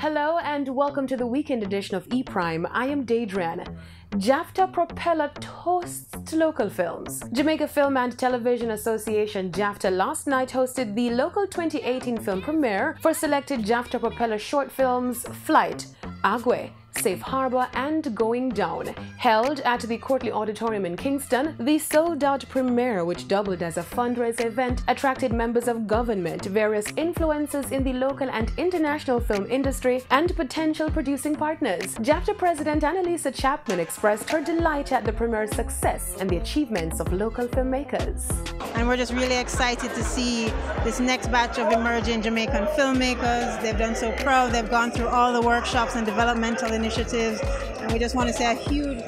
Hello and welcome to the weekend edition of E-Prime. I am Daedran. JAFTA Propeller toasts local films. Jamaica Film and Television Association JAFTA last night hosted the local 2018 film premiere for selected JAFTA Propeller short films Flight, AGWE, Safe Harbor and Going Down. Held at the Courtly Auditorium in Kingston, the sold-out premiere, which doubled as a fundraiser event, attracted members of government, various influencers in the local and international film industry, and potential producing partners. JAFTA President Annalisa Chapman expressed her delight at the premiere's success and the achievements of local filmmakers. And we're just really excited to see this next batch of emerging Jamaican filmmakers. They've done so proud. They've gone through all the workshops and developmental initiatives, and we just want to say a huge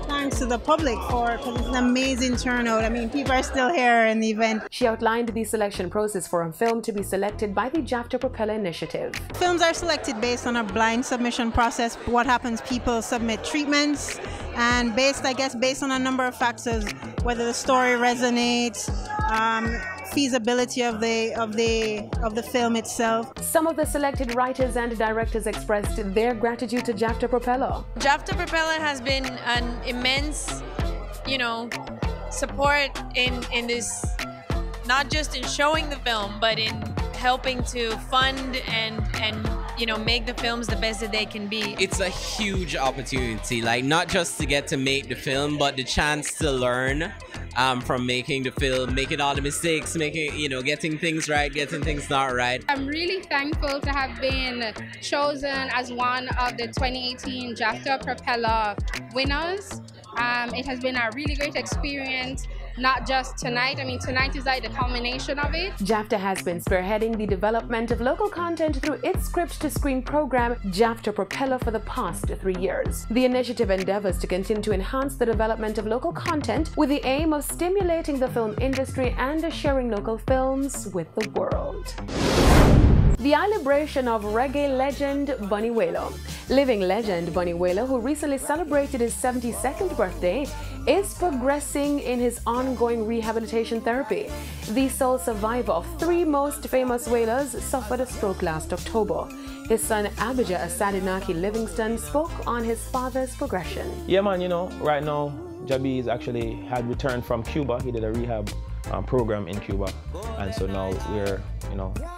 thanks to the public because it's an amazing turnout. I mean, people are still here in the event. She outlined the selection process for a film to be selected by the JAFTA Propeller initiative. Films are selected based on a blind submission process. What happens, people submit treatments, and based on a number of factors, whether the story resonates, feasibility of the film itself. Some of the selected writers and directors expressed their gratitude to JAFTA Propeller. JAFTA Propeller has been an immense, support in this, not just in showing the film, but in helping to fund and make the films the best that they can be. It's a huge opportunity, not just to get to make the film, but the chance to learn from making the film, making all the mistakes, getting things right, getting things not right. I'm really thankful to have been chosen as one of the 2018 JAFTA Propeller winners. It has been a really great experience, not just tonight. I mean, tonight is like the culmination of it. JAFTA has been spearheading the development of local content through its script-to-screen program, JAFTA Propeller, for the past 3 years. The initiative endeavors to continue to enhance the development of local content with the aim of stimulating the film industry and sharing local films with the world. The celebration of reggae legend Bunny Wailer. Living legend Bunny Wailer, who recently celebrated his 72nd birthday, is progressing in his ongoing rehabilitation therapy. The sole survivor of 3 most famous whalers suffered a stroke last October. His son Abijah ASADENAKI Livingston spoke on his father's progression. Yeah man, right now Jabi had returned from Cuba. He did a rehab program in Cuba, and so now we're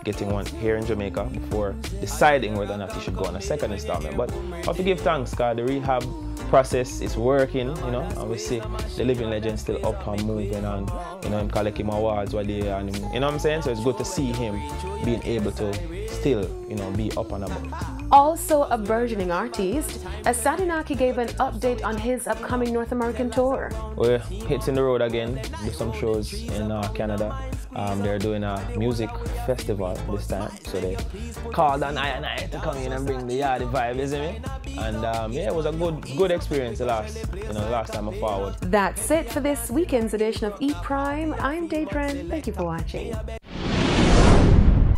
getting one here in Jamaica before deciding whether or not he should go on a second installment. But I have to give thanks because the rehab process is working, and we see the living legend still up and moving, and him collecting awards what they, and him, what I'm saying. So it's good to see him being able to still be up and about. Also a burgeoning artiste, ASADENAKI gave an update on his upcoming North American tour. We're hitting the road again, do some shows in Canada. They're doing a music festival this time, so they called on I to come in and bring the yardy vibe, isn't it? And yeah, it was a good experience the last time I forward. That's it for this weekend's edition of E-Prime. I'm Daedran. Thank you for watching.